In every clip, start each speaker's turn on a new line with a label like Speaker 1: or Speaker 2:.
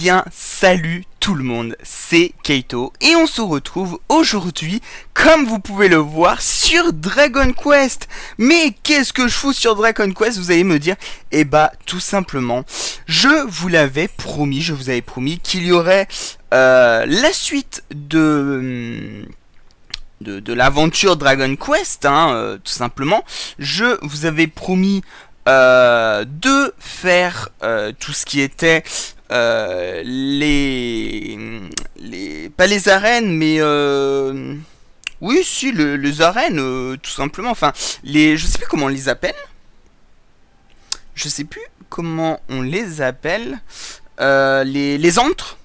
Speaker 1: bien, salut tout le monde, c'est Kaito et on se retrouve aujourd'hui, comme vous pouvez le voir, sur Dragon Quest. Mais qu'est-ce que je fous sur Dragon Quest, vous allez me dire? Eh bah, tout simplement, je vous avais promis qu'il y aurait la suite de l'aventure Dragon Quest, tout simplement. Je vous avais promis de faire tout ce qui était pas les arènes, mais oui, si, les arènes, tout simplement. Enfin, je sais plus comment on les appelle. Je sais plus comment on les appelle. Les antres.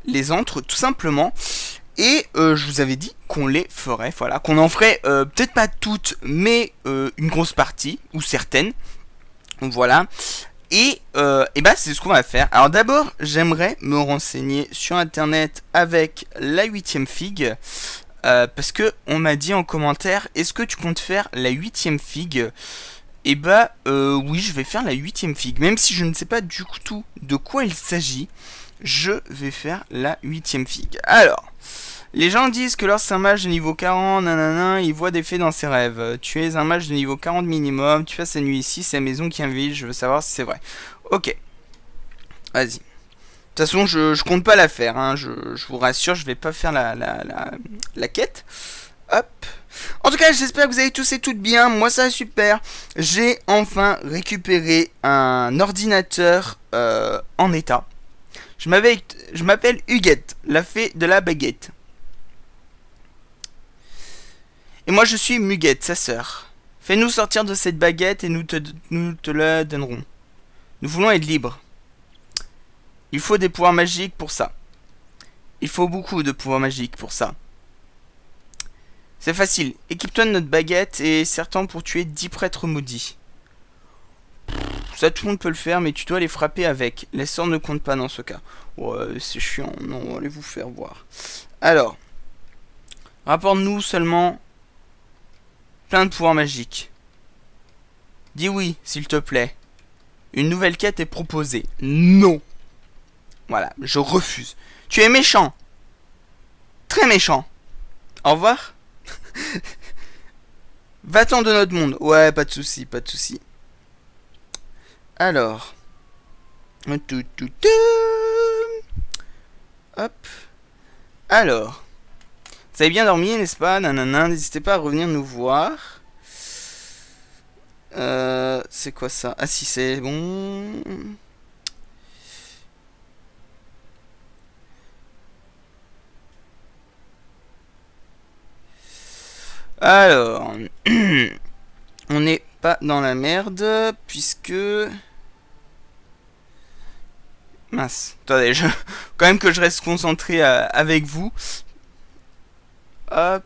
Speaker 1: Les antres, tout simplement. Et je vous avais dit qu'on les ferait, voilà, qu'on en ferait peut-être pas toutes, mais une grosse partie, ou certaines. Voilà. Et bah c'est ce qu'on va faire. Alors d'abord, j'aimerais me renseigner sur internet avec la 8ème figue. Parce que on m'a dit en commentaire, est-ce que tu comptes faire la 8ème figue? Et bah oui, je vais faire la 8ème figue. Même si je ne sais pas du tout de quoi il s'agit, je vais faire la 8ème figue. Alors, les gens disent que lorsqu'un mage de niveau 40, nanana, il voit des fées dans ses rêves. Tu es un mage de niveau 40 minimum, tu passes la nuit ici, c'est la maison qui invite, je veux savoir si c'est vrai. Ok, vas-y. De toute façon, je compte pas la faire, hein. Je vous rassure, je vais pas faire la quête. Hop. En tout cas, j'espère que vous allez tous et toutes bien. Moi, ça va super. J'ai enfin récupéré un ordinateur en état. Je m'appelle Huguette, la fée de la baguette. Et moi je suis Muguette, sa sœur. Fais-nous sortir de cette baguette et nous te la donnerons. Nous voulons être libres. Il faut des pouvoirs magiques pour ça. Il faut beaucoup de pouvoirs magiques pour ça. C'est facile. Équipe-toi de notre baguette et serre-t'en pour tuer 10 prêtres maudits. Ça tout le monde peut le faire, mais tu dois les frapper avec. Les sorts ne comptent pas dans ce cas. Ouais, c'est chiant. Non, allez vous faire voir. Alors, rapporte-nous seulement plein de pouvoirs magiques. Dis oui, s'il te plaît. Une nouvelle quête est proposée. Non. Voilà, je refuse. Tu es méchant. Très méchant. Au revoir. Va-t'en de notre monde. Ouais, pas de souci, pas de souci. Alors. Hop. Alors. Vous avez bien dormi, n'est-ce pas? Nanana, n'hésitez pas à revenir nous voir. C'est quoi ça? Ah si, c'est bon. Alors, on n'est pas dans la merde, puisque... Mince, attendez, quand même que je reste concentré avec vous. Hop.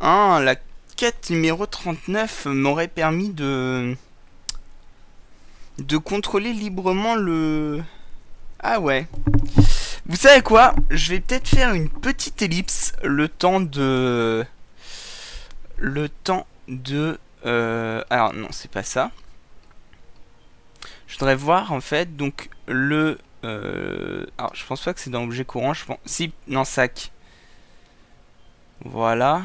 Speaker 1: Ah, la quête numéro 39 m'aurait permis de contrôler librement le... Ah ouais. Vous savez quoi? Je vais peut-être faire une petite ellipse le temps de... Alors non, c'est pas ça. Je voudrais voir en fait, donc le... Alors je pense pas que c'est dans objet courant, je pense... Si, non, sac. Voilà.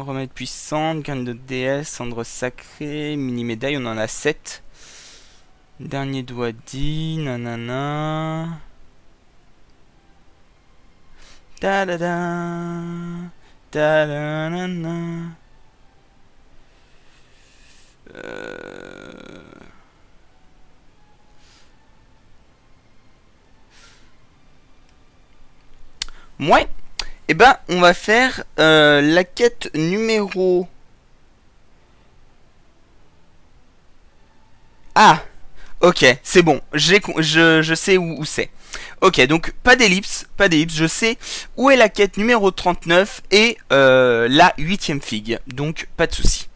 Speaker 1: Remède puissante, gain de DS, cendre sacrée, mini médaille, on en a 7. Dernier doigt dit, nanana. Da da da. Da da da da. Ouais. Et ben, on va faire la quête numéro... Ah, ok, c'est bon, je sais où c'est. Ok, donc pas d'ellipse, je sais où est la quête numéro 39 et la 8ème figue, donc pas de souci.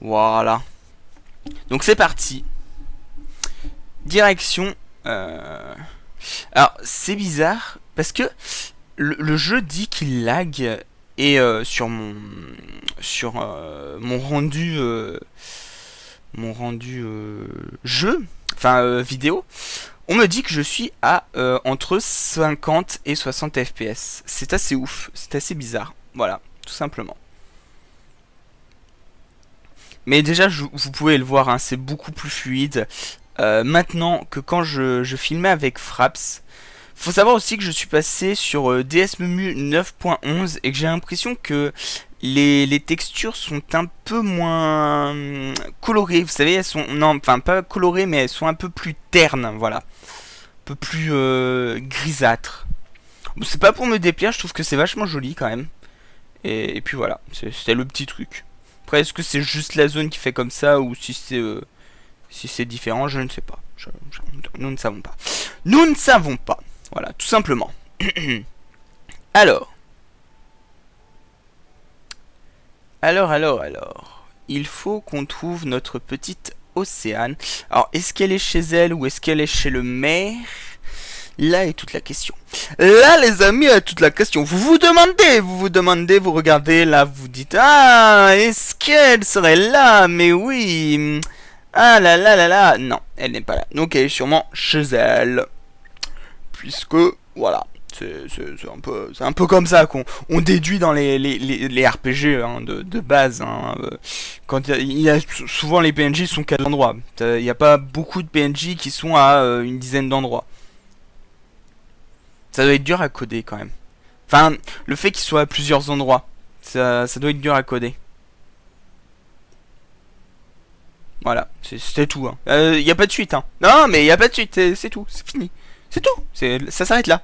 Speaker 1: Voilà. Donc c'est parti. Direction. euh, Alors, c'est bizarre parce que le jeu dit qu'il lag et sur mon rendu jeu, enfin vidéo, on me dit que je suis à entre 50 et 60 FPS. C'est assez ouf, c'est assez bizarre. Voilà, tout simplement. Mais déjà, vous pouvez le voir, hein, c'est beaucoup plus fluide maintenant que quand je filmais avec Fraps. Faut savoir aussi que je suis passé sur DSMemu 9.11 et que j'ai l'impression que les textures sont un peu moins colorées. Vous savez, elles sont non, enfin pas colorées, mais elles sont un peu plus ternes, voilà, un peu plus grisâtres. Bon, c'est pas pour me déplaire, je trouve que c'est vachement joli quand même. Et puis voilà, c'était le petit truc. Après, est-ce que c'est juste la zone qui fait comme ça ou si c'est différent, je ne sais pas. Nous ne savons pas. Nous ne savons pas. Voilà, tout simplement. Alors. Alors. Il faut qu'on trouve notre petite Océane. Alors, est-ce qu'elle est chez elle ou est-ce qu'elle est chez le maire? Là est toute la question. Là, les amis, est toute la question. Vous vous demandez, vous regardez, là, vous dites, ah, est-ce qu'elle serait là? Mais oui. Ah là là là là. Non, elle n'est pas là. Donc, elle est sûrement chez elle. Puisque, voilà. C'est un peu comme ça qu'on déduit dans les RPG hein, de base. Hein, quand souvent les PNJ sont qu'à l'endroit. Il n'y a pas beaucoup de PNJ qui sont à une dizaine d'endroits. Ça doit être dur à coder quand même. Enfin, le fait qu'il soit à plusieurs endroits, ça doit être dur à coder. Voilà, c'était tout. Y a pas de suite. Hein. Non, mais y a pas de suite, c'est tout, c'est fini. C'est tout, ça s'arrête là.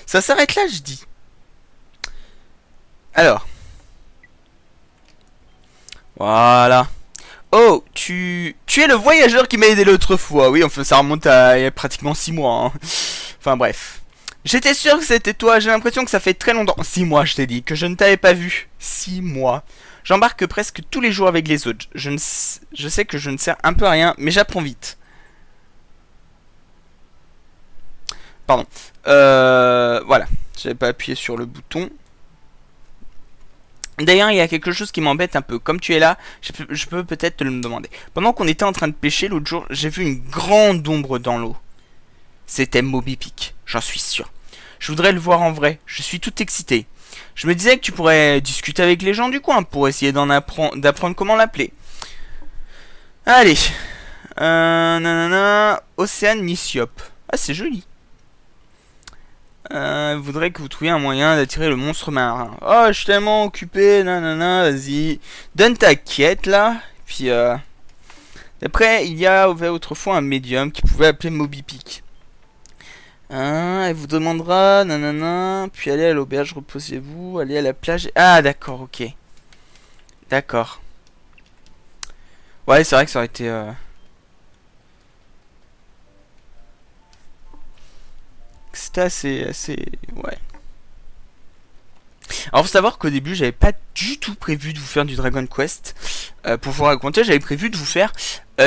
Speaker 1: Ça s'arrête là, je dis. Alors. Voilà. Oh, tu es le voyageur qui m'a aidé l'autre fois. Oui, enfin, ça remonte à il y a pratiquement 6 mois. Hein. Enfin, bref. J'étais sûr que c'était toi, j'ai l'impression que ça fait très longtemps. 6 mois, je t'ai dit, que je ne t'avais pas vu. 6 mois. J'embarque presque tous les jours avec les autres. Je sais que je ne sers un peu à rien, mais j'apprends vite. Pardon. Voilà. J'avais pas appuyé sur le bouton. D'ailleurs, il y a quelque chose qui m'embête un peu. Comme tu es là, je peux peut-être te le demander. Pendant qu'on était en train de pêcher l'autre jour, j'ai vu une grande ombre dans l'eau. C'était Moby Dick, j'en suis sûr. Je voudrais le voir en vrai, je suis tout excité. Je me disais que tu pourrais discuter avec les gens du coin pour essayer d'apprendre comment l'appeler. Allez. Nanana, Océane Nissiope. Ah, c'est joli. Voudrais que vous trouviez un moyen d'attirer le monstre marin. Oh, je suis tellement occupé, nanana, vas-y. Donne ta quête là. Puis, après, il y avait autrefois un médium qui pouvait appeler Moby Dick. Elle vous demandera, nanana, puis allez à l'auberge, reposez-vous, allez à la plage. Ah, d'accord, ok. D'accord. Ouais, c'est vrai que ça aurait été... C'était assez... Ouais. Alors, faut savoir qu'au début, j'avais pas du tout prévu de vous faire du Dragon Quest. Pour vous raconter, j'avais prévu de vous faire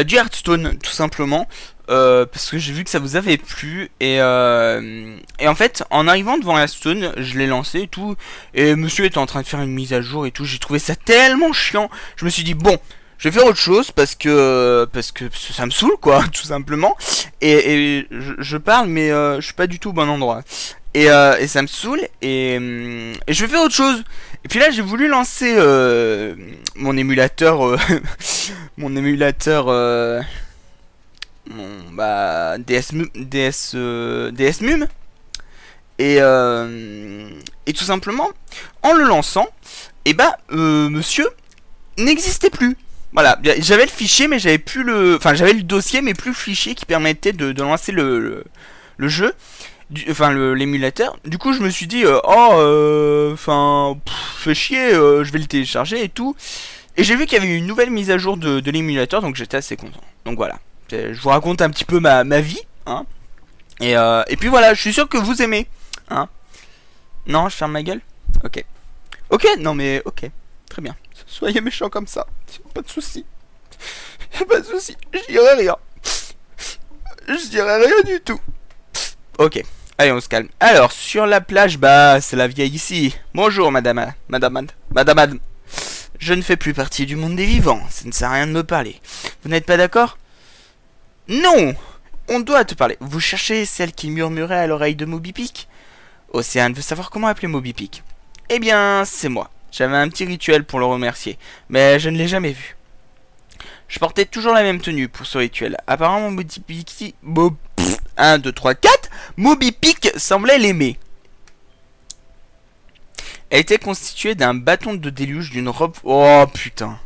Speaker 1: du Hearthstone, tout simplement. Parce que j'ai vu que ça vous avait plu. Et en fait, en arrivant devant Hearthstone, je l'ai lancé et tout. Et monsieur était en train de faire une mise à jour et tout. J'ai trouvé ça tellement chiant. Je me suis dit, bon... Je vais faire autre chose parce que ça me saoule quoi, tout simplement. Et je parle mais je suis pas du tout au bon endroit. Et ça me saoule et je vais faire autre chose. Et puis là j'ai voulu lancer mon émulateur, DS Mum et tout simplement en le lançant, et monsieur n'existait plus. Voilà, j'avais le fichier mais j'avais plus le... Enfin j'avais le dossier mais plus le fichier qui permettait de lancer le jeu, enfin l'émulateur. Du coup je me suis dit, enfin, fait chier, je vais le télécharger et tout. Et j'ai vu qu'il y avait une nouvelle mise à jour de l'émulateur, donc j'étais assez content. Donc voilà, je vous raconte un petit peu ma vie, hein. Et puis voilà, je suis sûr que vous aimez, hein. Non, je ferme ma gueule. Ok. Ok, non mais ok. Très bien. Soyez méchants comme ça. Pas de soucis. Pas de soucis. Je dirai rien. Je dirais rien du tout. Ok, allez, on se calme. Alors, sur la plage, bah, c'est la vieille ici. Bonjour, madame. Je ne fais plus partie du monde des vivants. Ça ne sert à rien de me parler. Vous n'êtes pas d'accord? Non! On doit te parler. Vous cherchez celle qui murmurait à l'oreille de Moby Dick? Océane veut savoir comment appeler Moby Dick. Eh bien, c'est moi. J'avais un petit rituel pour le remercier, mais je ne l'ai jamais vu. Je portais toujours la même tenue pour ce rituel. Apparemment, Moby Dick... 1, 2, 3, 4 Moby Dick semblait l'aimer. Elle était constituée d'un bâton de déluge, d'une robe... Oh, putain.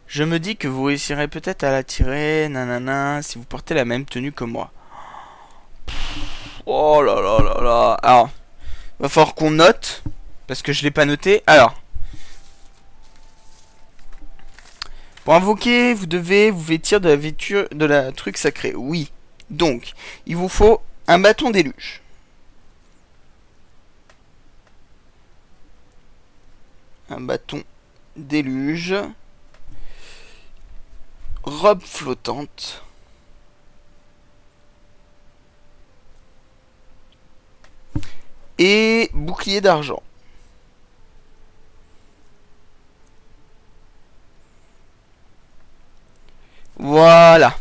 Speaker 1: Je me dis que vous réussirez peut-être à l'attirer, nanana, si vous portez la même tenue que moi. Oh là là là là. Alors, va falloir qu'on note, parce que je l'ai pas noté. Alors, pour invoquer, vous devez vous vêtir de la vêture de la truc sacré. Oui. Donc, il vous faut un bâton déluge. Un bâton déluge. Robe flottante. Et bouclier d'argent. Voilà.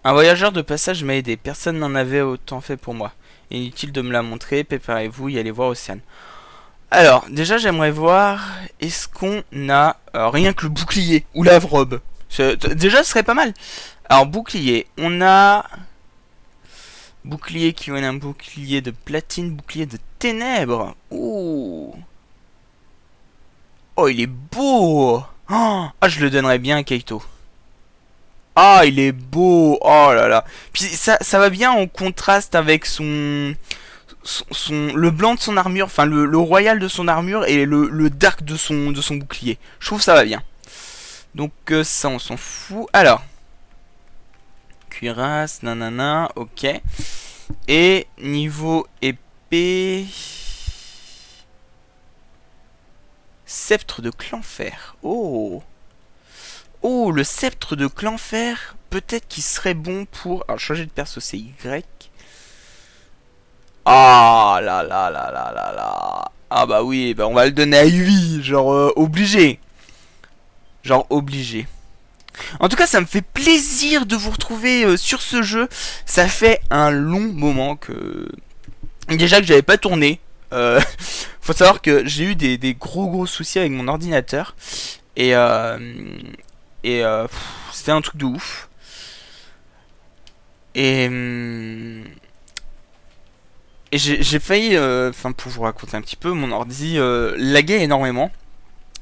Speaker 1: Un voyageur de passage m'a aidé. Personne n'en avait autant fait pour moi. Inutile de me la montrer. Préparez-vous y aller voir Océane. Alors, déjà, j'aimerais voir... Est-ce qu'on a... rien que le bouclier ou la robe. Déjà, ce serait pas mal. Alors, bouclier. On a... Bouclier qui est un bouclier de platine. Bouclier de ténèbres. Ouh. Oh, il est beau. Oh, ah, je le donnerais bien à Kaito. Ah, il est beau. Oh là là. Puis ça va bien en contraste avec le blanc de son armure, enfin le royal de son armure et le dark de son bouclier. Je trouve que ça va bien. Donc ça, on s'en fout. Alors, cuirasse, nanana, ok. Et niveau épée... Sceptre de Clanfer. Oh. Oh, le sceptre de Clanfer. Peut-être qu'il serait bon pour... Alors, changer de perso, c'est Y. Ah là là là là là là. Ah bah oui, bah on va le donner à Ivy. Genre, obligé. Genre, obligé. En tout cas, ça me fait plaisir de vous retrouver sur ce jeu. Ça fait un long moment que... Déjà que j'avais pas tourné. Faut savoir que j'ai eu des gros soucis avec mon ordinateur. Et c'était un truc de ouf. Et j'ai failli, enfin pour vous raconter un petit peu, mon ordi laguait énormément.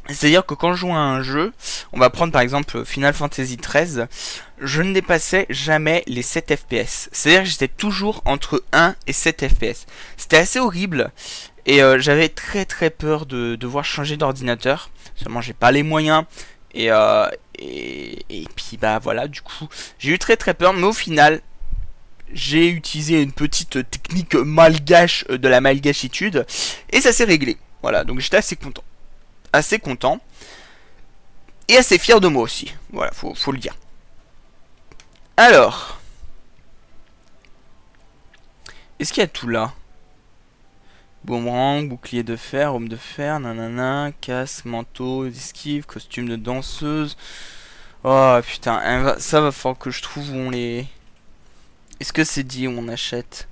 Speaker 1: C'est-à-dire que quand je joue à un jeu, on va prendre par exemple Final Fantasy XIII, je ne dépassais jamais les 7 FPS. C'est-à-dire que j'étais toujours entre 1 et 7 FPS. C'était assez horrible et j'avais très peur de devoir changer d'ordinateur. Seulement j'ai pas les moyens et puis bah voilà, du coup j'ai eu très peur, mais au final j'ai utilisé une petite technique malgache de la malgachitude et ça s'est réglé. Voilà, donc j'étais assez content. Et assez fier de moi aussi. Voilà, faut le dire. Alors, est-ce qu'il y a tout là? Boomerang, bouclier de fer, homme de fer, nanana, casque, manteau, esquive, costume de danseuse. Oh putain, ça va falloir que je trouve où on les... Est-ce que c'est dit où on achète?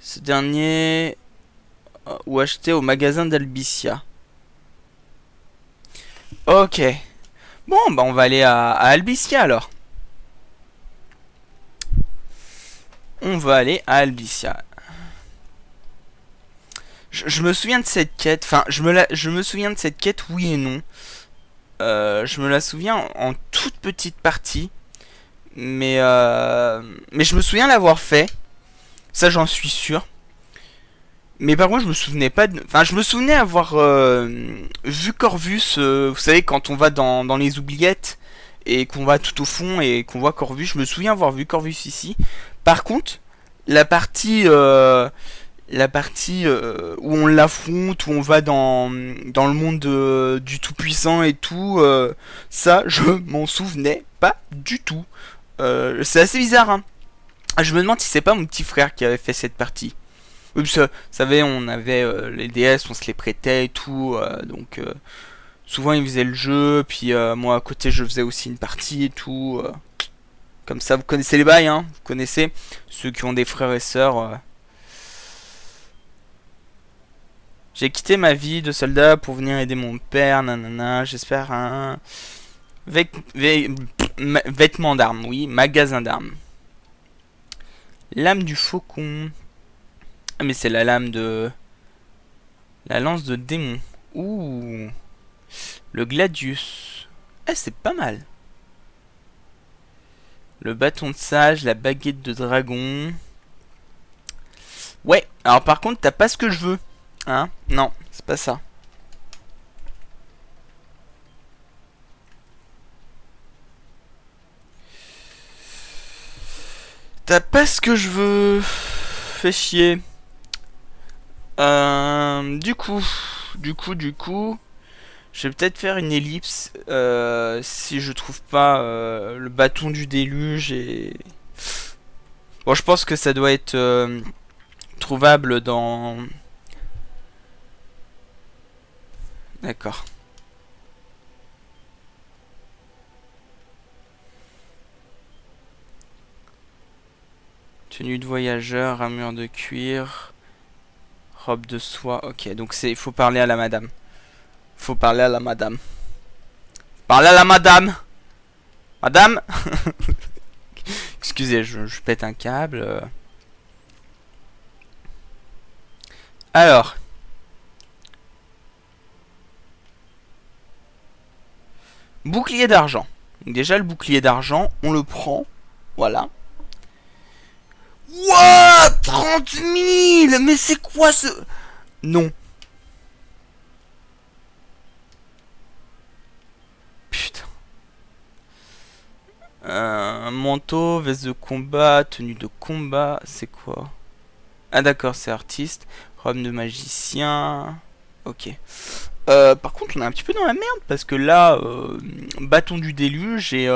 Speaker 1: Ce dernier... ou acheter au magasin d'Albicia. Ok. Bon, bah on va aller à Albicia alors. On va aller à Albicia. Je me souviens de cette quête. Enfin, je me souviens de cette quête, oui et non. Je me la souviens en toute petite partie. Mais je me souviens l'avoir fait. Ça, j'en suis sûr. Mais par contre, je me souvenais pas de... Enfin, je me souvenais avoir vu Corvus, vous savez, quand on va dans les oubliettes et qu'on va tout au fond et qu'on voit Corvus. Je me souviens avoir vu Corvus ici. Par contre, la partie la partie où on l'affronte, où on va dans le monde du Tout-Puissant et tout, ça, je m'en souvenais pas du tout. C'est assez bizarre, hein. Je me demande si c'est pas mon petit frère qui avait fait cette partie. Oui, parce que, vous savez, on avait les DS, on se les prêtait et tout, donc souvent il faisait le jeu, puis moi à côté je faisais aussi une partie et tout. Comme ça, vous connaissez les bails, hein, vous connaissez ceux qui ont des frères et sœurs. J'ai quitté ma vie de soldat pour venir aider mon père, nanana, j'espère un vêtement d'armes, oui, magasin d'armes. Lame du faucon. Ah mais c'est la lame de... La lance de démon. Ouh. Le gladius. Ah c'est pas mal. Le bâton de sage, la baguette de dragon. Ouais, alors par contre t'as pas ce que je veux. Hein? Non, c'est pas ça. T'as pas ce que je veux. Fais chier. Du coup, je vais peut-être faire une ellipse si je trouve pas le bâton du déluge et... Bon, je pense que ça doit être trouvable dans... D'accord. Tenue de voyageur, armure de cuir, robe de soie. Ok, donc c'est, il faut parler à la madame. Faut parler à la madame. Parlez à la madame. Madame. Excusez, je pète un câble. Alors. Bouclier d'argent. Déjà le bouclier d'argent, on le prend. Voilà. Wouah, 30 000. Mais c'est quoi ce... Non. Putain. Manteau, veste de combat, tenue de combat, c'est quoi? Ah d'accord, c'est artiste. Robe de magicien. Ok. Par contre, on est un petit peu dans la merde parce que là, bâton du déluge et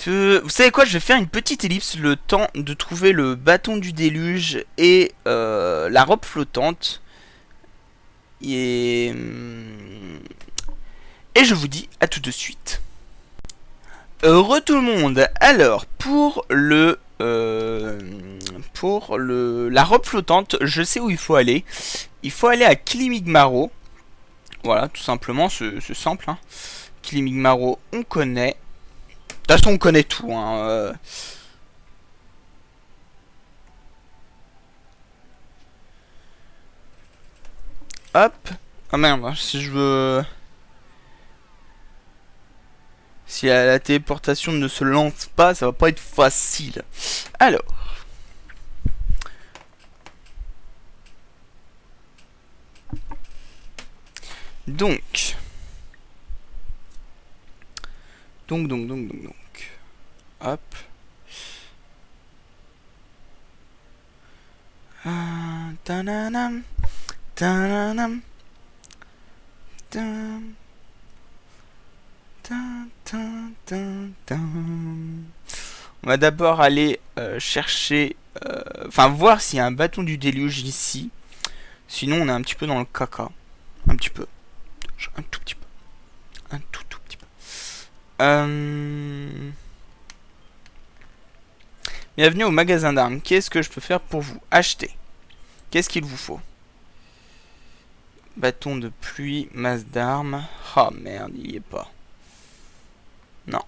Speaker 1: vous savez quoi, je vais faire une petite ellipse, le temps de trouver le bâton du déluge et la robe flottante. Et je vous dis à tout de suite. Heureux tout le monde. Alors pour la robe flottante, je sais où il faut aller. Il faut aller à Kilimigmaro. Voilà, tout simplement, c'est simple. Hein. Kilimigmaro, on connaît. De toute façon, on connaît tout. Hein. Hop. Ah merde, si je veux... Si la téléportation ne se lance pas, ça va pas être facile. Alors. Donc. Hop. Tananam. Tananam. Tan. On va d'abord aller chercher, enfin voir s'il y a un bâton du déluge ici. Sinon on est un petit peu dans le caca. Un petit peu. Un tout petit peu. Un tout petit peu. Bienvenue au magasin d'armes. Qu'est-ce que je peux faire pour vous? Acheter. Qu'est-ce qu'il vous faut? Bâton de pluie, masse d'armes. Oh merde, il y est pas. Non.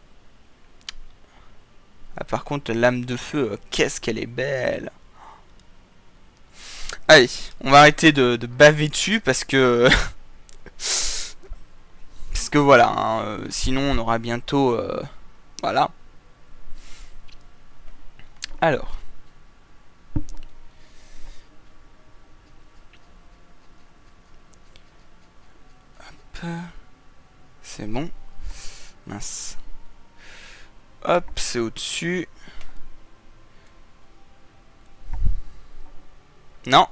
Speaker 1: Ah, par contre, la lame de feu, qu'est-ce qu'elle est belle. Allez, on va arrêter de baver dessus parce que... parce que voilà, hein, sinon on aura bientôt... voilà. Alors. Hop. C'est bon. Mince. c'est au-dessus. Non.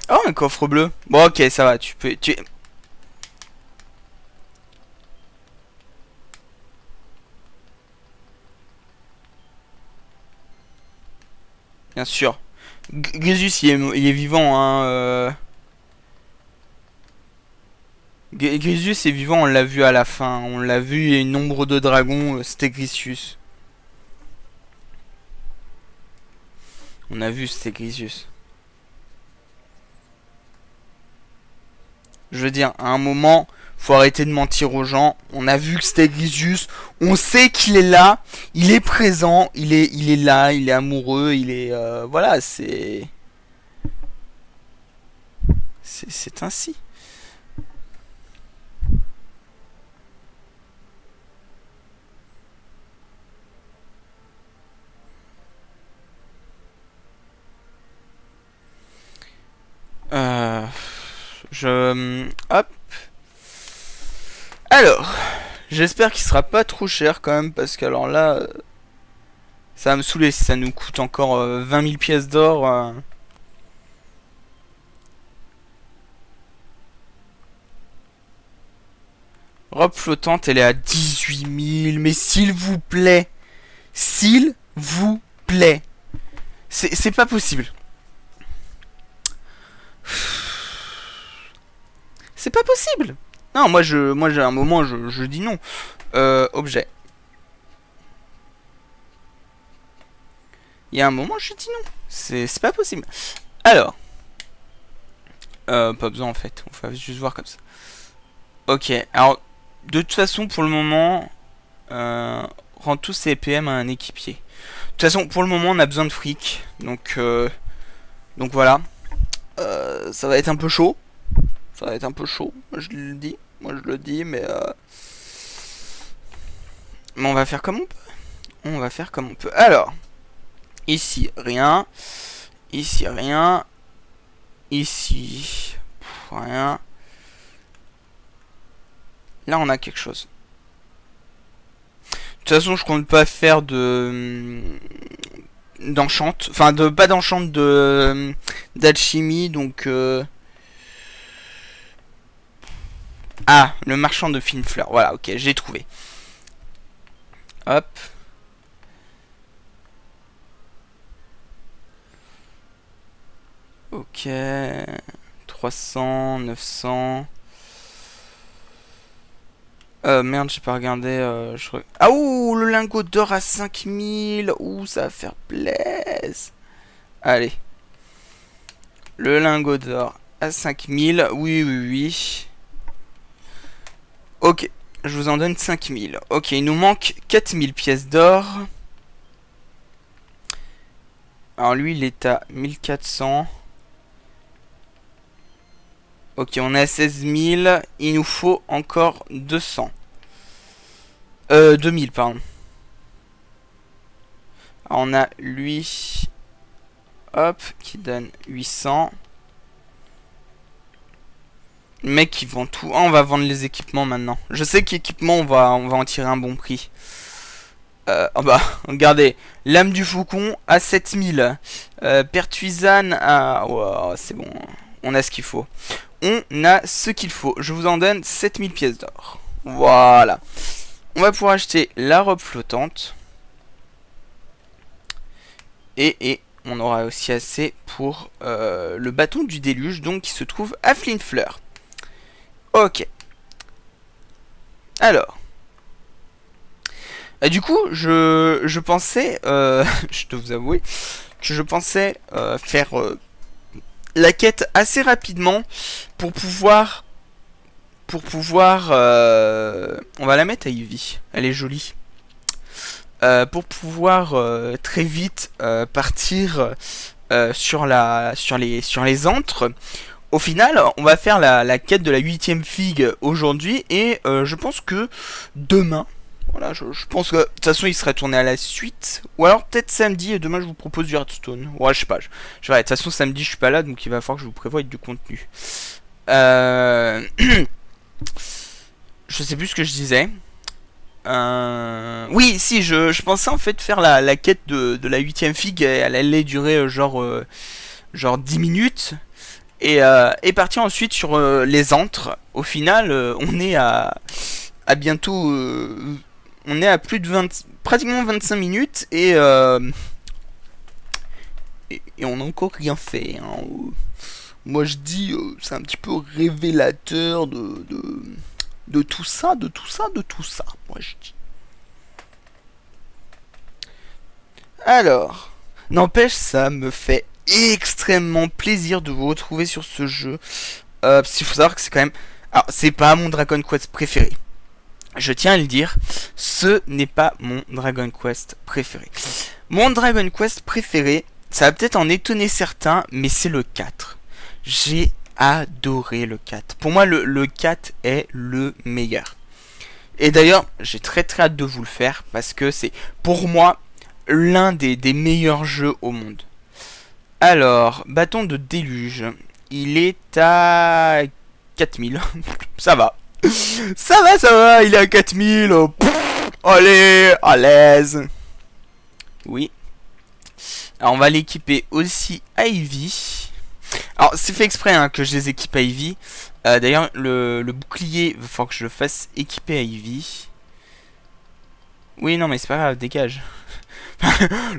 Speaker 1: Oh, un coffre bleu. Bon, ok, ça va, tu peux... Bien sûr. Gésus, il est vivant, hein. Grisus est vivant, on l'a vu à la fin. On l'a vu, il y a une ombre de dragon, c'était Grisus. On a vu, c'était Grisus. Je veux dire, à un moment, faut arrêter de mentir aux gens. On a vu que c'était Grisus. On sait qu'il est là. Il est présent. Il est là. Il est amoureux. Il est... voilà, c'est ainsi. Euh... Hop. Alors, j'espère qu'il sera pas trop cher quand même, parce que alors là, ça va me saouler si ça nous coûte encore 20 000 pièces d'or. Robe flottante, elle est à 18 000, mais s'il vous plaît, s'il vous plaît, c'est pas possible. C'est pas possible. Non, moi j'ai un moment, je dis non. Objet. Il y a un moment, je dis non. C'est pas possible. Alors. Pas besoin en fait. On va juste voir comme ça. Ok. Alors, de toute façon, pour le moment, rend tous ces PM à un équipier. De toute façon, pour le moment, on a besoin de fric. Donc voilà. Ça va être un peu chaud. Ça va être un peu chaud, je le dis. Moi je le dis, mais on va faire comme on peut. On va faire comme on peut. Alors, ici rien. Ici rien. Ici rien. Là on a quelque chose. De toute façon je compte pas faire de d'enchante. Enfin de pas d'enchante de d'alchimie, donc ah, le marchand de fines fleurs. Voilà, ok, j'ai trouvé. Hop. Ok. 300, 900. Merde, j'ai pas regardé. Ah, ouh, le lingot d'or à 5000. Ouh, ça va faire plaisir. Allez. Le lingot d'or à 5000. Oui, oui, oui. Ok, je vous en donne 5000. Ok, il nous manque 4000 pièces d'or. Alors lui, il est à 1400. Ok, on est à 16 000. Il nous faut encore 200. 2000, pardon. Alors on a lui. Hop, qui donne 800. Le mec il vend tout. Ah, on va vendre les équipements maintenant. Je sais qu'équipement on va en tirer un bon prix. Oh bah, regardez. Lame du faucon à 7000. Pertuisane à... Oh, c'est bon. On a ce qu'il faut. On a ce qu'il faut. Je vous en donne 7000 pièces d'or. Voilà. On va pouvoir acheter la robe flottante. Et on aura aussi assez pour le bâton du déluge, donc qui se trouve à Flinfleur. Ok. Alors. Du coup, je pensais, je dois vous avouer, que je pensais faire la quête assez rapidement pour pouvoir, on va la mettre à Ivy, elle est jolie, pour pouvoir très vite partir sur les antres. Au final, on va faire la quête de la 8ème figue aujourd'hui et je pense que demain. Voilà, je pense que de toute façon il serait tourné à la suite. Ou alors peut-être samedi et demain je vous propose du Hearthstone. Ouais, je sais pas. Je verrai. De toute façon samedi je suis pas là donc il va falloir que je vous prévoie du contenu. Euh... je sais plus ce que je disais. Oui, si, je pensais en fait faire la quête de la huitième figue. Elle allait durer genre 10 minutes. Et partir ensuite sur les antres. Au final, on est à bientôt. On est à plus de 20, pratiquement 25 minutes. Et on n'a encore rien fait. Hein. Moi je dis, c'est un petit peu révélateur de tout ça, de tout ça, de tout ça. Moi je dis. Alors, n'empêche, ça me fait extrêmement plaisir de vous retrouver sur ce jeu. Parce qu'il faut savoir que c'est quand même. Alors, c'est pas mon Dragon Quest préféré. Je tiens à le dire, ce n'est pas mon Dragon Quest préféré. Mon Dragon Quest préféré, ça va peut-être en étonner certains, mais c'est le 4. J'ai adoré le 4. Pour moi, le 4 est le meilleur. Et d'ailleurs, j'ai très très hâte de vous le faire, parce que c'est, pour moi, l'un des meilleurs jeux au monde. Alors, bâton de déluge. Il est à 4000. Ça va. Ça va, il est à 4000. Oh, allez, à l'aise. Oui. Alors, on va l'équiper aussi à Ivy. Alors, c'est fait exprès hein, que je les équipe à Ivy. D'ailleurs, le bouclier, il va falloir que je le fasse équiper à Ivy. Oui, non, mais c'est pas grave, dégage.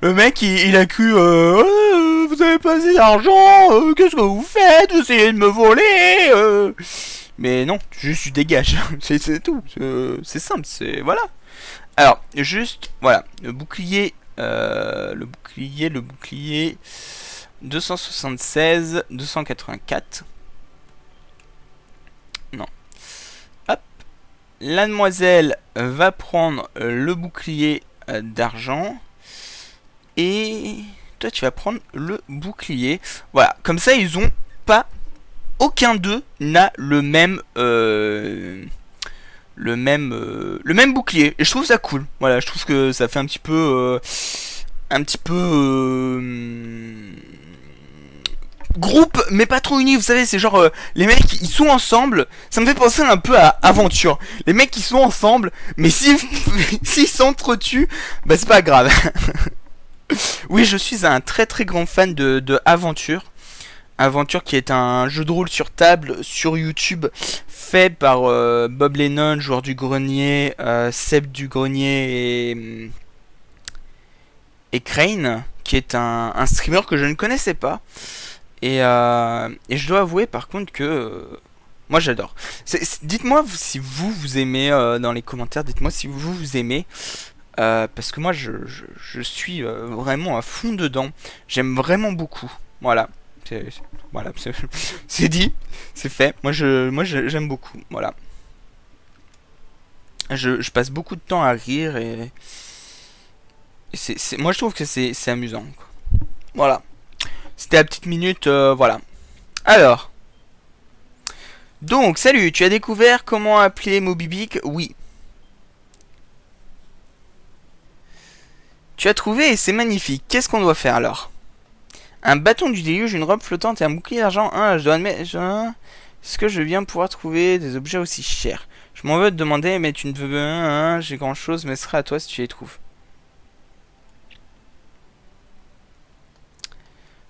Speaker 1: Le mec, il a cru, vous avez pas assez d'argent, qu'est-ce que vous faites? Vous essayez de me voler Mais non, juste tu dégages, c'est tout, c'est simple, c'est voilà. Alors, juste, voilà, le bouclier, 276, 284. Non. Hop. La demoiselle va prendre le bouclier d'argent. Et toi tu vas prendre le bouclier. Voilà, comme ça ils ont pas. Aucun d'eux n'a le même le même bouclier. Et je trouve ça cool. Voilà, je trouve que ça fait un petit peu groupe mais pas trop uni, vous savez, c'est genre les mecs ils sont ensemble, ça me fait penser un peu à Aventure. Les mecs ils sont ensemble, mais s'ils s'entretuent, bah c'est pas grave. Oui, je suis un très très grand fan de Aventure. Aventure qui est un jeu de rôle sur table sur YouTube fait par Bob Lennon, joueur du grenier, Seb du grenier et Crane, qui est un streamer que je ne connaissais pas. Et je dois avouer par contre que moi j'adore. Dites-moi si vous aimez dans les commentaires, dites-moi si vous aimez. Parce que moi je suis vraiment à fond dedans. J'aime vraiment beaucoup. Voilà. Voilà, c'est dit, c'est fait. Moi j'aime beaucoup. Voilà. Je passe beaucoup de temps à rire moi je trouve que c'est amusant. Quoi. Voilà. C'était la petite minute. Voilà. Alors. Donc, salut, tu as découvert comment appeler Moby-Dick? Oui. Tu as trouvé et c'est magnifique. Qu'est-ce qu'on doit faire alors? Un bâton du déluge, une robe flottante et un bouclier d'argent. Je dois admettre. Est-ce que je viens pouvoir trouver des objets aussi chers? Je m'en veux te demander, mais tu ne veux. J'ai grand chose, mais ce sera à toi si tu les trouves.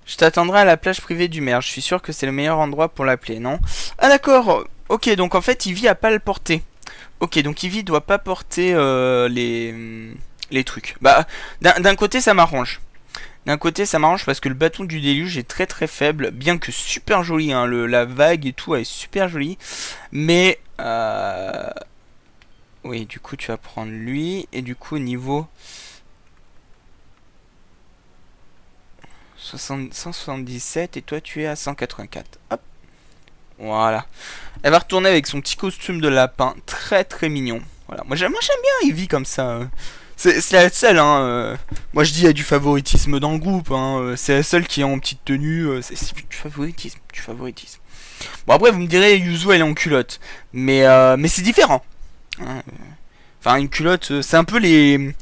Speaker 1: Je t'attendrai à la plage privée du maire. Je suis sûr que c'est le meilleur endroit pour l'appeler, non? Ah d'accord. Ok, donc en fait, Ivy a pas le porter. Ok, donc Ivy doit pas porter les trucs. Bah, d'un côté, ça m'arrange. D'un côté, ça m'arrange parce que le bâton du déluge est très très faible, bien que super joli. Hein, la vague et tout, elle est super jolie. Mais, oui, du coup, tu vas prendre lui. Et du coup, niveau 177 et toi, tu es à 184. Hop. Voilà. Elle va retourner avec son petit costume de lapin, très très mignon. Voilà. Moi j'aime bien Ivy comme ça. C'est la seule, hein. Moi je dis il y a du favoritisme dans le groupe. Hein. C'est la seule qui est en petite tenue. C'est du favoritisme, du favoritisme. Bon après vous me direz Yuzu elle est en culotte, mais c'est différent. Hein. Enfin, une culotte, c'est un peu les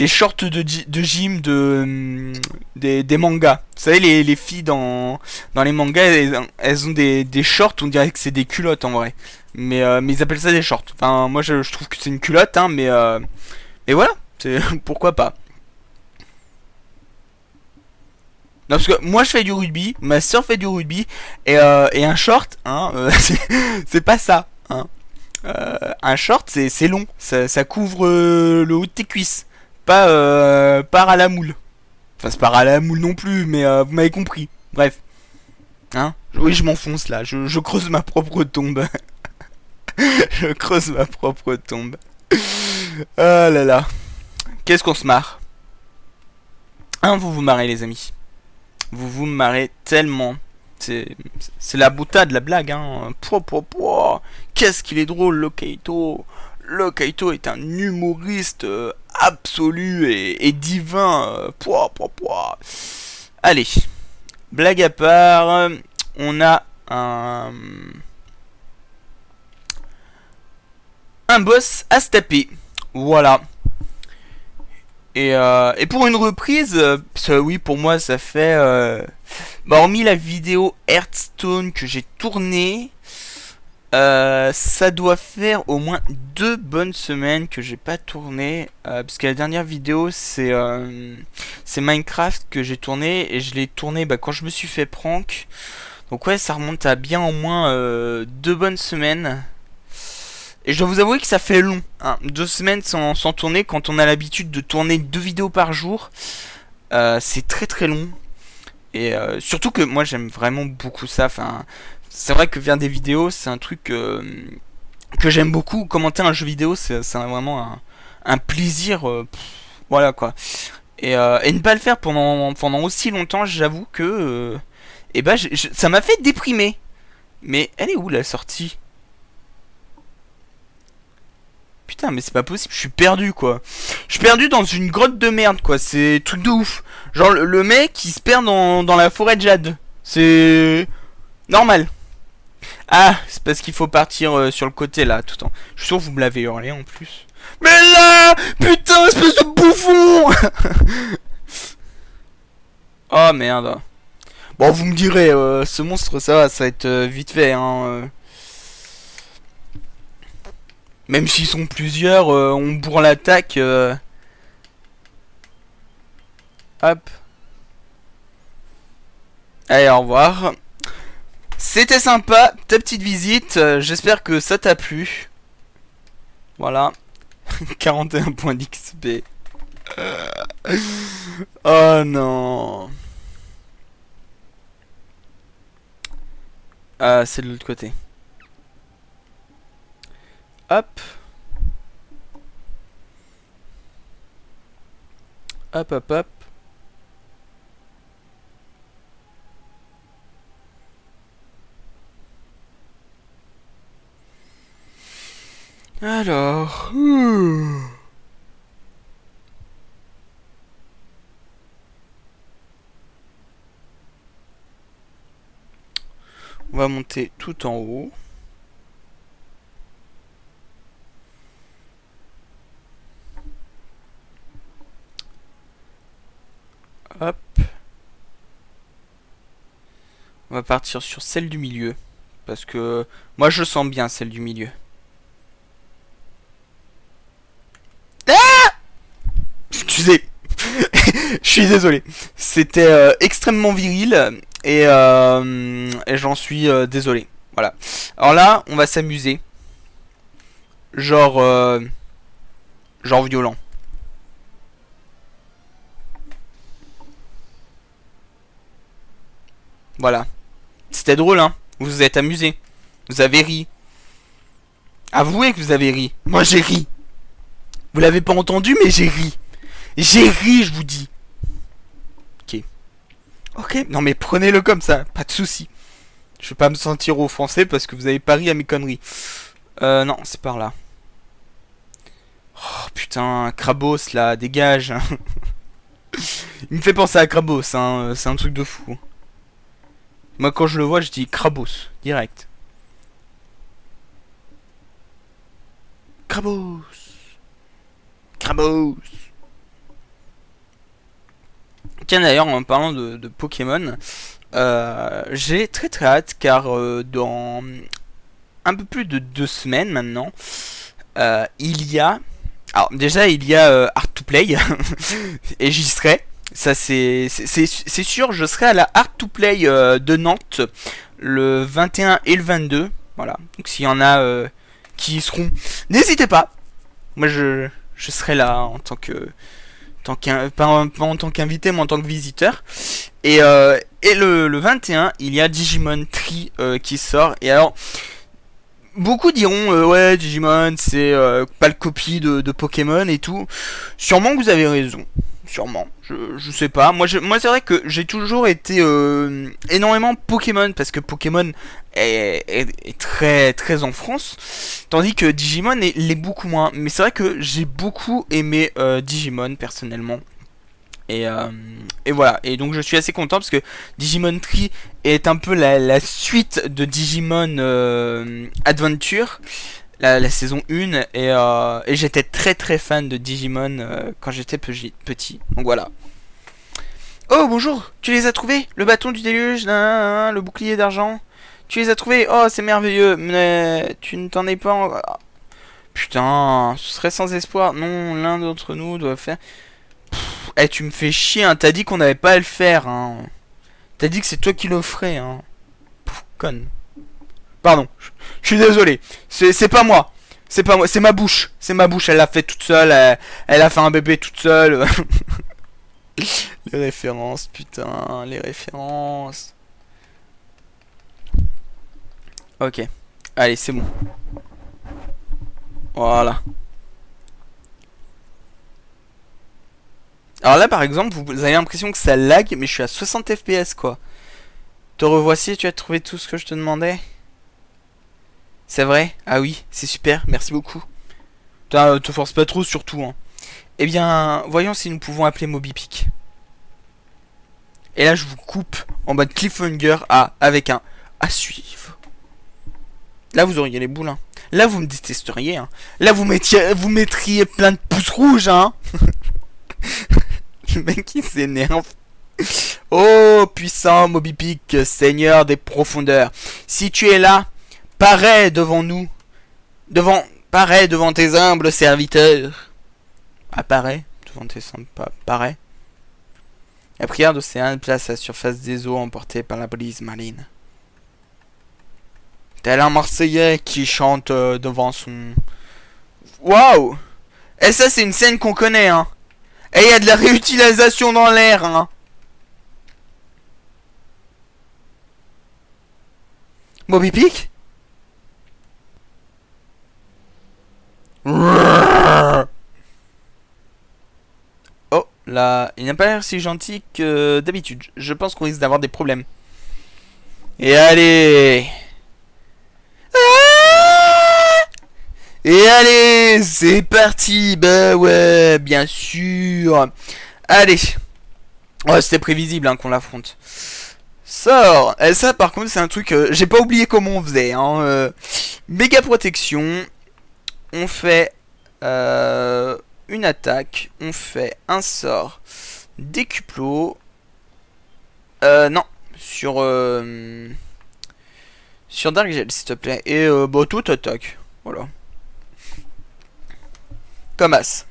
Speaker 1: shorts de gym des mangas. Vous savez, les filles dans les mangas, elles ont des shorts, on dirait que c'est des culottes en vrai. Mais ils appellent ça des shorts. Enfin, moi je trouve que c'est une culotte, hein, mais voilà, pourquoi pas. Non, parce que moi je fais du rugby, ma soeur fait du rugby, et un short, hein, c'est pas ça. Hein. Un short, c'est long, ça couvre le haut de tes cuisses, pas à la moule. Enfin, c'est pas à la moule non plus, mais vous m'avez compris. Bref, hein. Oui, je m'enfonce là, je creuse ma propre tombe. Je creuse ma propre tombe. Ah là là, qu'est-ce qu'on se marre. Hein, vous vous marrez les amis. Vous vous marrez tellement. C'est c'est la boutade, la blague, hein. Qu'est-ce qu'il est drôle, le Kaito. Le Kaito est un humoriste absolu et divin. Allez, blague à part, on a un boss à se taper. Voilà. Et pour une reprise, oui, pour moi, ça fait... bah, hormis la vidéo Hearthstone que j'ai tournée, ça doit faire au moins 2 bonnes semaines que j'ai pas tourné. Parce que la dernière vidéo, c'est Minecraft que j'ai tourné. Et je l'ai tourné bah, quand je me suis fait prank. Donc ouais, ça remonte à bien au moins 2 bonnes semaines. Et je dois vous avouer que ça fait long, hein. 2 semaines sans tourner, quand on a l'habitude de tourner 2 vidéos par jour, c'est très très long. Et surtout que moi j'aime vraiment beaucoup ça. Enfin, c'est vrai que faire des vidéos, c'est un truc que j'aime beaucoup. Commenter un jeu vidéo, c'est vraiment un plaisir. Voilà quoi. Et ne pas le faire pendant aussi longtemps, j'avoue que et bah, ça m'a fait déprimer. Mais elle est où la sortie? Putain, mais c'est pas possible, je suis perdu quoi. Je suis perdu dans une grotte de merde quoi, c'est truc de ouf. Genre le mec il se perd dans la forêt de jade. C'est normal. Ah, c'est parce qu'il faut partir sur le côté là tout le temps. Je suis sûr que vous me l'avez hurlé en plus. Mais là, putain, espèce de bouffon. Oh merde. Bon, vous me direz, ce monstre ça va être vite fait hein. Même s'ils sont plusieurs, on bourre l'attaque. Hop. Allez, au revoir. C'était sympa, ta petite visite. J'espère que ça t'a plu. Voilà. 41 points d'XP. Oh non. Ah, c'est de l'autre côté. Hop. Hop, hop, hop. Alors... On va monter tout en haut. Hop. On va partir sur celle du milieu. Parce que moi je sens bien celle du milieu. Ah, excusez. Je suis désolé. C'était extrêmement viril. Et j'en suis désolé. Voilà. Alors là, on va s'amuser. Genre... genre violent. Voilà. C'était drôle, hein. Vous vous êtes amusé. Vous avez ri. Avouez que vous avez ri. Moi, j'ai ri. Vous l'avez pas entendu, mais j'ai ri. J'ai ri, je vous dis. Ok. Ok. Non, mais prenez-le comme ça. Pas de soucis. Je vais pas me sentir offensé parce que vous avez pas ri à mes conneries. Non, c'est par là. Oh, putain, Krabos, là, dégage. Il me fait penser à Krabos, hein. C'est un truc de fou. Moi, quand je le vois, je dis Krabos, direct. Krabos. Crabos. Tiens d'ailleurs en parlant de Pokémon, j'ai très très hâte car dans un peu plus de 2 semaines maintenant, il y a... Alors déjà il y a Art to Play et j'y serai. Ça c'est sûr, je serai à la Art to Play de Nantes le 21 et le 22. Voilà, donc s'il y en a qui y seront, n'hésitez pas. Moi je serai là en tant que... pas en tant qu'invité mais en tant que visiteur. Et le 21 il y a Digimon Tree qui sort. Et alors beaucoup diront ouais Digimon c'est pas le copie de Pokémon et tout. Sûrement que vous avez raison. Sûrement. Je sais pas. Moi c'est vrai que j'ai toujours été énormément Pokémon parce que Pokémon est très très en France. Tandis que Digimon l'est beaucoup moins. Mais c'est vrai que j'ai beaucoup aimé Digimon personnellement. Et, euh, et voilà, et donc je suis assez content parce que Digimon Tree est un peu la suite de Digimon Adventure, la saison 1, et j'étais très très fan de Digimon quand j'étais petit. Donc voilà. Oh bonjour, tu les as trouvés? Le bâton du déluge, le bouclier d'argent. Tu les as trouvés? Oh c'est merveilleux, mais tu ne t'en es pas encore... Putain, ce serait sans espoir. Non, l'un d'entre nous doit faire... Eh, tu me fais chier, hein. T'as dit qu'on n'avait pas à le faire, hein. T'as dit que c'est toi qui le ferais, hein. Pouf, conne. Pardon, je suis désolé. C'est pas moi. C'est pas moi, c'est ma bouche. C'est ma bouche, elle l'a fait toute seule. Elle a fait un bébé toute seule. Les références, putain, les références. Ok. Allez, c'est bon. Voilà. Alors là, par exemple, vous avez l'impression que ça lag, mais je suis à 60 FPS, quoi. Te revoici, tu as trouvé tout ce que je te demandais? C'est vrai? Ah oui, c'est super, merci beaucoup. Putain, te force pas trop, surtout, hein. Eh bien, voyons si nous pouvons appeler Mobypick. Et là, je vous coupe en mode cliffhanger avec un à suivre. Là, vous auriez les boules, hein. Là, vous me détesteriez, hein. Là, vous mettriez plein de pouces rouges, hein. Le mec, il s'énerve. Oh, puissant Mobypick, seigneur des profondeurs. Si tu es là, parais devant nous. Parais devant tes humbles serviteurs. Apparaît devant tes humbles... Parais. La prière d'Océane place la surface des eaux emportée par la brise marine. Tel un Marseillais qui chante devant son... Waouh! Et ça, c'est une scène qu'on connaît, hein. Et il y a de la réutilisation dans l'air, hein. Mobypick? Oh, là, il n'a pas l'air si gentil que d'habitude. Je pense qu'on risque d'avoir des problèmes. Et allez! Et allez, c'est parti. Bah ouais, bien sûr. Allez. Ouais, c'était prévisible hein, qu'on l'affronte. Sort. Et ça, par contre, c'est un truc... j'ai pas oublié comment on faisait. Hein, méga protection. On fait une attaque. On fait un sort décuplot. Non. Sur Dark Gel, s'il te plaît. Et bah, tout attaque. Voilà. Comme as.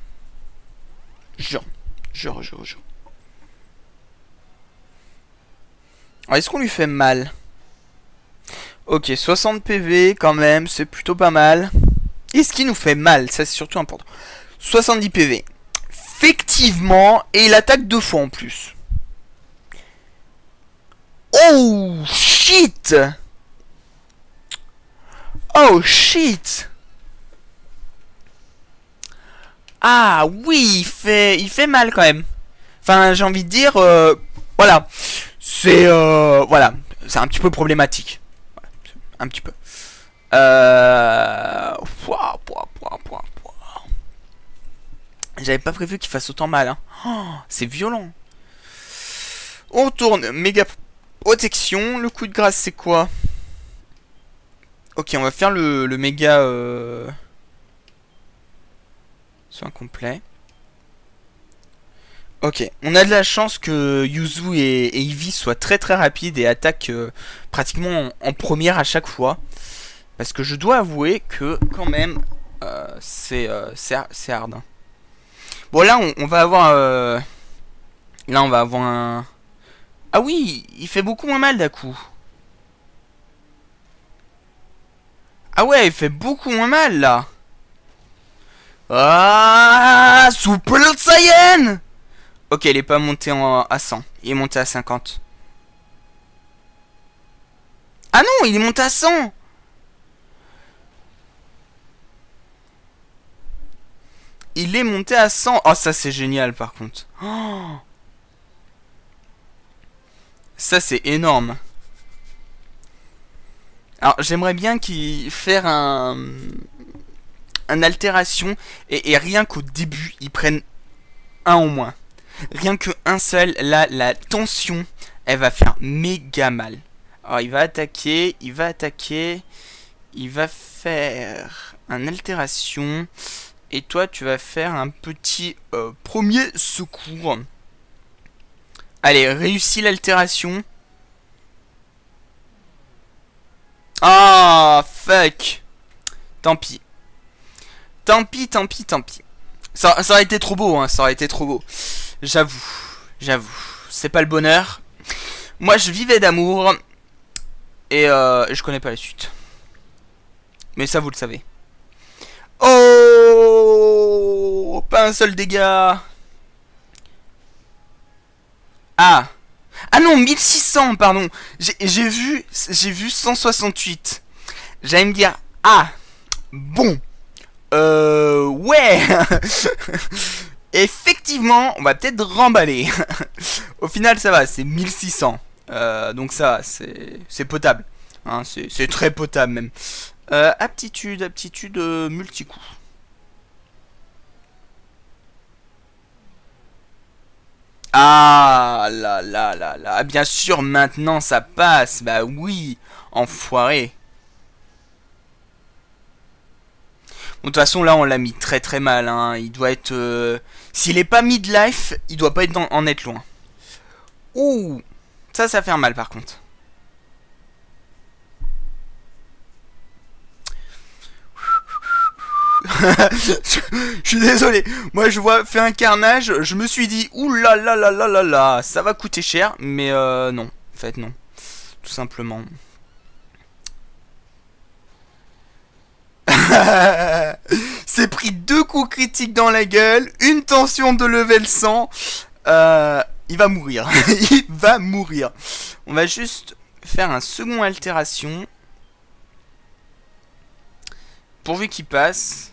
Speaker 1: Jure. Alors, est-ce qu'on lui fait mal? Ok, 60 PV quand même, c'est plutôt pas mal. Est-ce qu'il nous fait mal? Ça, c'est surtout important. 70 PV. Effectivement, et il attaque 2 fois en plus. Oh, shit! Oh, shit! Ah oui, il fait mal quand même. Enfin, j'ai envie de dire, voilà, voilà, c'est un petit peu problématique, voilà, un petit peu. J'avais pas prévu qu'il fasse autant mal, hein. Oh, c'est violent. On tourne méga protection. Le coup de grâce, c'est quoi? Ok, on va faire le méga soin complet. Ok, on a de la chance que Yuzu et Ivy soient très très rapides et attaquent pratiquement en première à chaque fois. Parce que je dois avouer que quand même, c'est hard, hein. Bon là on va avoir... là on va avoir un... Ah oui, il fait beaucoup moins mal d'un coup. Ah ouais, il fait beaucoup moins mal là. Ah, Super Saiyan. Ok, il est pas monté à 100. Il est monté à 50. Ah non, il est monté à 100. Il est monté à 100. Oh, ça c'est génial par contre. Oh, ça c'est énorme. Alors j'aimerais bien qu'il faire un altération et rien qu'au début ils prennent un au moins. Rien que un seul, là la tension elle va faire méga mal. Alors il va attaquer, il va faire un altération et toi tu vas faire un petit premier secours. Allez, réussis l'altération. Ah, fuck. Tant pis. Tant pis, tant pis, tant pis. Ça aurait été trop beau, hein, ça aurait été trop beau. J'avoue, j'avoue. C'est pas le bonheur. Moi, je vivais d'amour. Et je connais pas la suite. Mais ça, vous le savez. Oh, pas un seul dégât. Ah. Ah non, 1600, pardon. J'ai vu 168. J'allais me dire, ah, bon. Ouais. Effectivement, on va peut-être remballer. Au final, ça va, c'est 1600. Donc ça, c'est potable. Hein, c'est très potable même. Aptitude, multicoup. Ah là là là là. Bien sûr, maintenant ça passe. Bah oui, enfoiré. Bon, de toute façon, là, on l'a mis très très mal. Hein. Il doit être... S'il est pas midlife, il doit pas être en être loin. Ouh, ça va faire mal par contre. Je suis désolé. Moi, je vois fait un carnage. Je me suis dit, ouh là là là là là là, ça va coûter cher. Mais non, en fait, non. Tout simplement. C'est pris deux coups critiques dans la gueule, une tension de level 100. Il va mourir. Il va mourir. On va juste faire un second altération. Pourvu qu'il passe.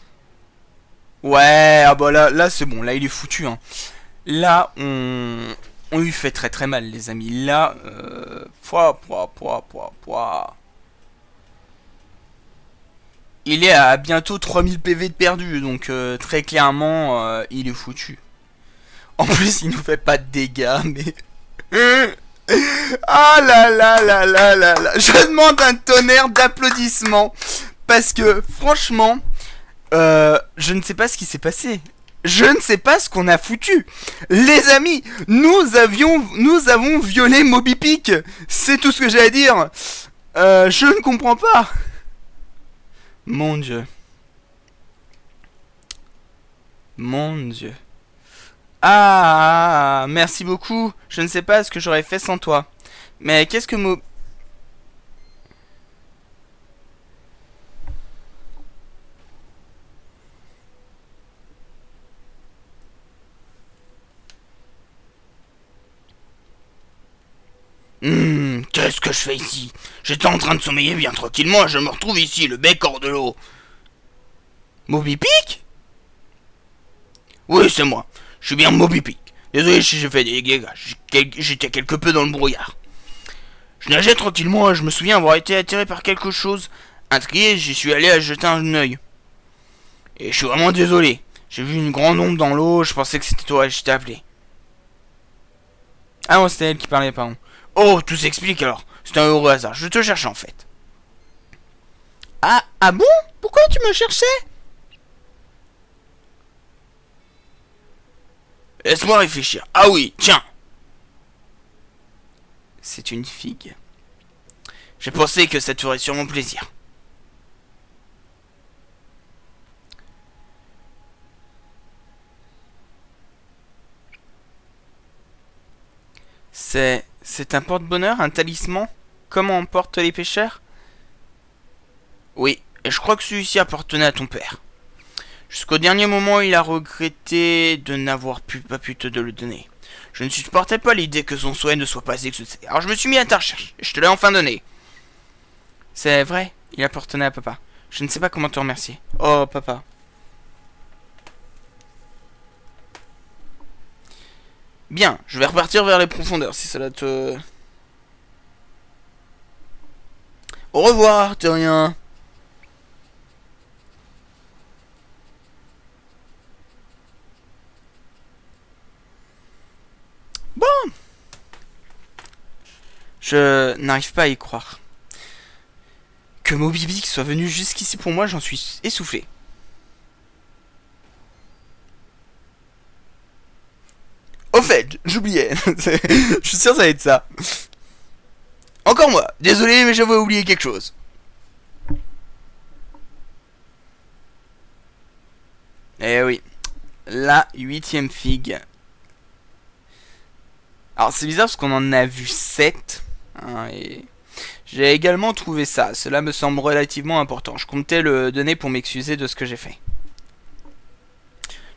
Speaker 1: Ouais, ah bah là c'est bon. Là, il est foutu. Hein. Là, on lui fait très très mal, les amis. Là, il est à bientôt 3000 PV de perdu, donc très clairement, il est foutu. En plus, il nous fait pas de dégâts, mais... Ah là là là là là là. Je demande un tonnerre d'applaudissements, parce que, franchement, je ne sais pas ce qui s'est passé. Je ne sais pas ce qu'on a foutu. Les amis, nous avons violé Moby Pick. C'est tout ce que j'ai à dire. Je ne comprends pas. Mon Dieu. Mon Dieu. Ah, merci beaucoup. Je ne sais pas ce que j'aurais fait sans toi. Mais qu'est-ce que Mo... Qu'est-ce que je fais ici? J'étais en train de sommeiller bien tranquillement et je me retrouve ici, le bec hors de l'eau. Moby Pick? Oui, c'est moi. Je suis bien Moby Pick. Désolé si j'ai fait des dégâts. J'étais quelque peu dans le brouillard. Je nageais tranquillement et je me souviens avoir été attiré par quelque chose. Intrigué, j'y suis allé à jeter un œil. Et je suis vraiment désolé. J'ai vu une grande ombre dans l'eau, je pensais que c'était toi et je t'ai appelé. Ah non, c'était elle qui parlait, pardon. Oh, tout s'explique alors. C'était un heureux hasard. Je te cherchais en fait. Ah bon? Pourquoi tu me cherchais? Laisse-moi réfléchir. Ah oui, tiens. C'est une figue. J'ai pensé que ça te ferait sûrement plaisir. C'est un porte-bonheur, un talisman? Comment on porte les pêcheurs? Oui, et je crois que celui-ci appartenait à ton père. Jusqu'au dernier moment, il a regretté de n'avoir pas pu te le donner. Je ne supportais pas l'idée que son souhait ne soit pas exaucé. Alors je me suis mis à ta recherche, et je te l'ai enfin donné. C'est vrai, il appartenait à papa. Je ne sais pas comment te remercier. Oh, papa. Bien, je vais repartir vers les profondeurs, si cela te... Au revoir, Terrien. Bon. Je n'arrive pas à y croire. Que Moby Dick soit venu jusqu'ici pour moi, j'en suis essoufflé. Au fait, j'oubliais. Je suis sûr que ça va être ça. Encore moi. Désolé, mais j'avais oublié quelque chose. Eh oui. La 8ème figue. Alors c'est bizarre parce qu'on en a vu 7. Hein, et j'ai également trouvé ça. Cela me semble relativement important. Je comptais le donner pour m'excuser de ce que j'ai fait.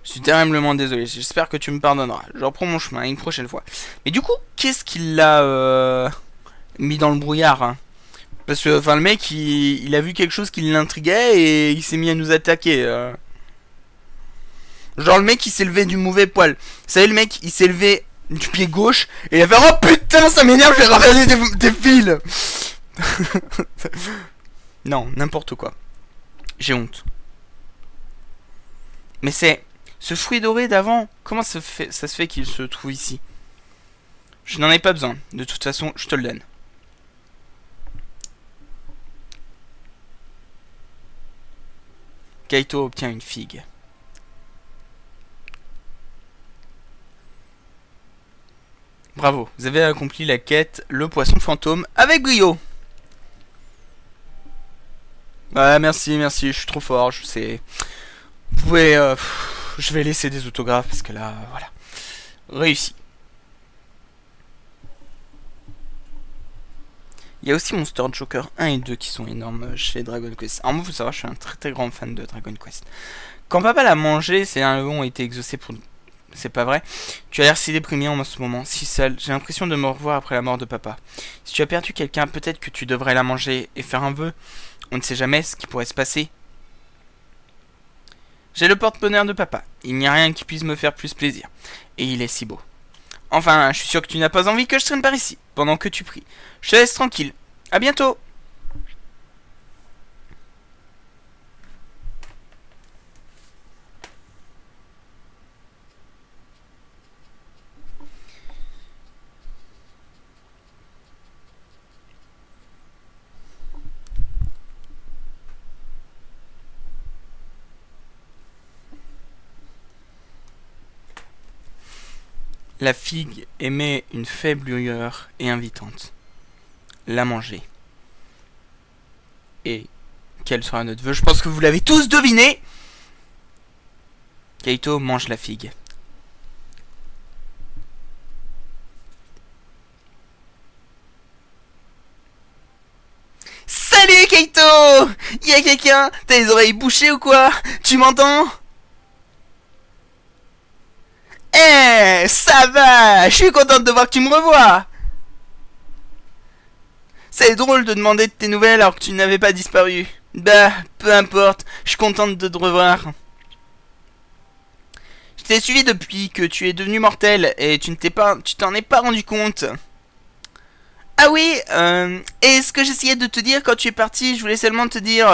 Speaker 1: Je suis terriblement désolé. J'espère que tu me pardonneras. Je reprends mon chemin une prochaine fois. Mais du coup, qu'est-ce qu'il l'a mis dans le brouillard, hein? Parce que enfin le mec il a vu quelque chose qui l'intriguait et il s'est mis à nous attaquer. Genre le mec il s'est levé du mauvais poil. Vous savez le mec il s'est levé du pied gauche et il a fait oh putain ça m'énerve, je vais ramasser des fils. Non, n'importe quoi. J'ai honte. Mais c'est ce fruit doré d'avant, comment ça se fait qu'il se trouve ici? Je n'en ai pas besoin. De toute façon, je te le donne. Kaito obtient une figue. Bravo, vous avez accompli la quête Le Poisson Fantôme avec brio. Ouais, merci, merci, je suis trop fort, je sais. Vous pouvez... je vais laisser des autographes parce que là, voilà. Réussi. Il y a aussi Monster Joker 1 et 2 qui sont énormes chez Dragon Quest. Alors moi, faut savoir, je suis un très très grand fan de Dragon Quest. Quand papa l'a mangé, ses nerfs ont été exaucés pour... C'est pas vrai. Tu as l'air si déprimé en ce moment, si seul. J'ai l'impression de me revoir après la mort de papa. Si tu as perdu quelqu'un, peut-être que tu devrais la manger et faire un vœu. On ne sait jamais ce qui pourrait se passer. J'ai le porte-bonheur de papa. Il n'y a rien qui puisse me faire plus plaisir. Et il est si beau. Enfin, je suis sûr que tu n'as pas envie que je traîne par ici, pendant que tu pries. Je te laisse tranquille. À bientôt. La figue émet une faible lueur et invitante. La manger. Et quel sera notre vœu? Je pense que vous l'avez tous deviné. Kaito mange la figue. Salut Kaito! Y'a quelqu'un? T'as les oreilles bouchées ou quoi? Tu m'entends? Eh, ça va! Je suis contente de voir que tu me revois! C'est drôle de demander de tes nouvelles alors que tu n'avais pas disparu. Bah, peu importe, je suis contente de te revoir. Je t'ai suivi depuis que tu es devenu mortel et tu t'en es pas rendu compte. Ah oui, et ce que j'essayais de te dire quand tu es parti, je voulais seulement te dire...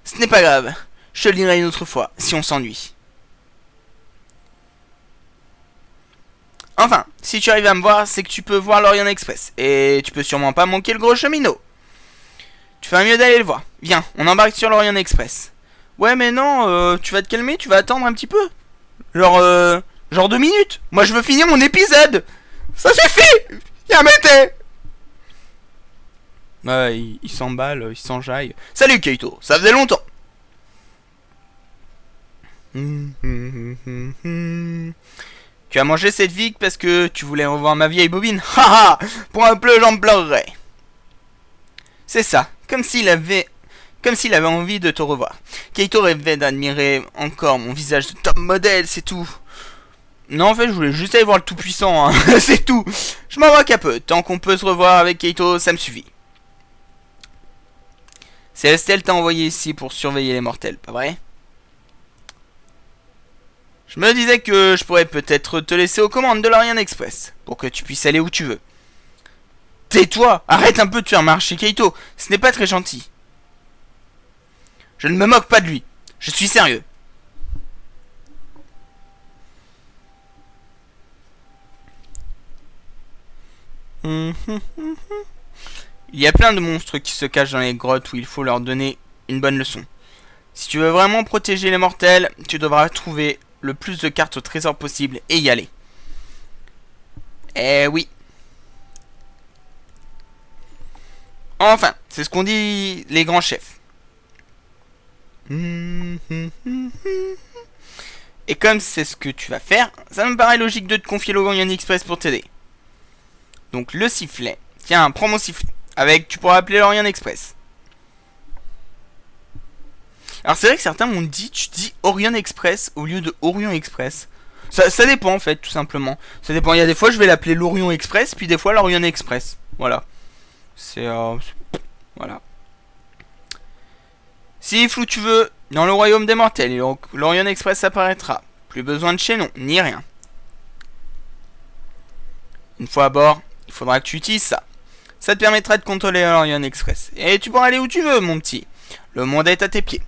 Speaker 1: ce n'est pas grave, je te le dirai une autre fois, si on s'ennuie. Enfin, si tu arrives à me voir, c'est que tu peux voir l'Orient Express. Et tu peux sûrement pas manquer le gros cheminot. Tu ferais mieux d'aller le voir. Viens, on embarque sur l'Orient Express. Ouais, mais non, tu vas te calmer, tu vas attendre un petit peu. Genre 2 minutes. Moi, je veux finir mon épisode. Ça suffit. Yamete. Ouais, il s'emballe, il s'enjaille. Salut, Keito. Ça faisait longtemps. Tu as mangé cette vigue parce que tu voulais revoir ma vieille bobine. Haha. Pour un peu, j'en pleurerais. C'est ça. Comme s'il avait envie de te revoir. Keito rêvait d'admirer encore mon visage de top modèle, c'est tout. Non, en fait, je voulais juste aller voir le tout-puissant, hein. C'est tout. Je m'en moque un peu. Tant qu'on peut se revoir avec Keito, ça me suffit. Célestel t'a envoyé ici pour surveiller les mortels, pas vrai? Je me disais que je pourrais peut-être te laisser aux commandes de l'Orient Express, pour que tu puisses aller où tu veux. Tais-toi. Arrête un peu de faire marcher Keito. Ce n'est pas très gentil. Je ne me moque pas de lui. Je suis sérieux. Il y a plein de monstres qui se cachent dans les grottes où il faut leur donner une bonne leçon. Si tu veux vraiment protéger les mortels, tu devras trouver le plus de cartes au trésor possible et y aller. Eh oui. Enfin, c'est ce qu'ont dit les grands chefs. Et comme c'est ce que tu vas faire, ça me paraît logique de te confier l'Orient Express pour t'aider. Donc le sifflet. Tiens, prends mon sifflet. Avec, tu pourras appeler l'Orient Express. Alors c'est vrai que certains m'ont dit, tu dis Orient Express au lieu de Orient Express. Ça dépend en fait, tout simplement. Ça dépend, il y a des fois je vais l'appeler l'Orient Express, puis des fois l'Orient Express. Voilà. C'est... voilà. Si flou tu veux, dans le royaume des mortels, l'Orient Express apparaîtra. Plus besoin de chaînon, ni rien. Une fois à bord, il faudra que tu utilises ça. Ça te permettra de contrôler l'Orient Express. Et tu pourras aller où tu veux, mon petit. Le monde est à tes pieds.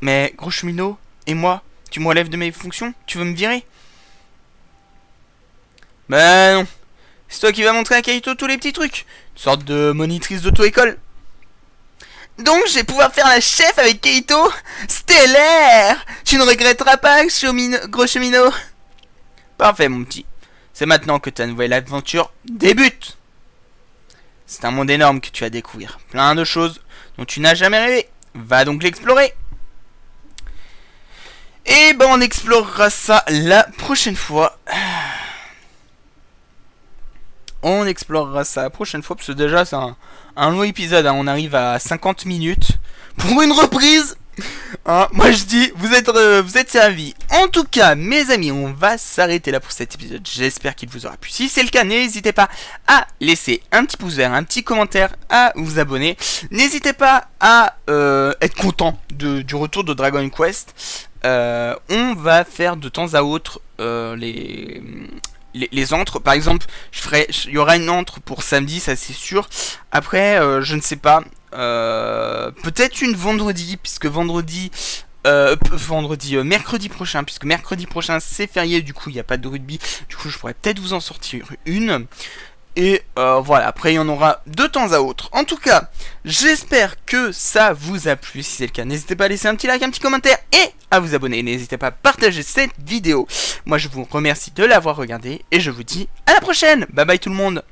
Speaker 1: Mais, gros cheminot, et moi, tu me relèves de mes fonctions? Tu veux me virer? Ben non. C'est toi qui vas montrer à Keito tous les petits trucs. Une sorte de monitrice d'auto-école. Donc, je vais pouvoir faire la chef avec Keito? Stellaire! Tu ne regretteras pas, gros cheminot? Parfait, mon petit. C'est maintenant que ta nouvelle aventure débute. C'est un monde énorme que tu vas découvrir. Plein de choses dont tu n'as jamais rêvé. Va donc l'explorer. Et ben on explorera ça la prochaine fois. On explorera ça la prochaine fois. Parce que déjà c'est un long épisode. Hein. On arrive à 50 minutes. Pour une reprise. Hein, moi je dis, vous êtes servis. En tout cas, mes amis, on va s'arrêter là pour cet épisode. J'espère qu'il vous aura plu. Si c'est le cas, n'hésitez pas à laisser un petit pouce vert, un petit commentaire, à vous abonner. N'hésitez pas à être content du retour de Dragon Quest. On va faire de temps à autre les antres. Par exemple, il y aura une antre pour samedi, ça c'est sûr. Après, je ne sais pas. Peut-être une vendredi, puisque mercredi prochain, puisque mercredi prochain c'est férié, du coup il n'y a pas de rugby, du coup je pourrais peut-être vous en sortir une. Et voilà, après il y en aura de temps à autre. En tout cas, j'espère que ça vous a plu. Si c'est le cas, n'hésitez pas à laisser un petit like, un petit commentaire et à vous abonner. N'hésitez pas à partager cette vidéo. Moi je vous remercie de l'avoir regardée et je vous dis à la prochaine. Bye bye tout le monde.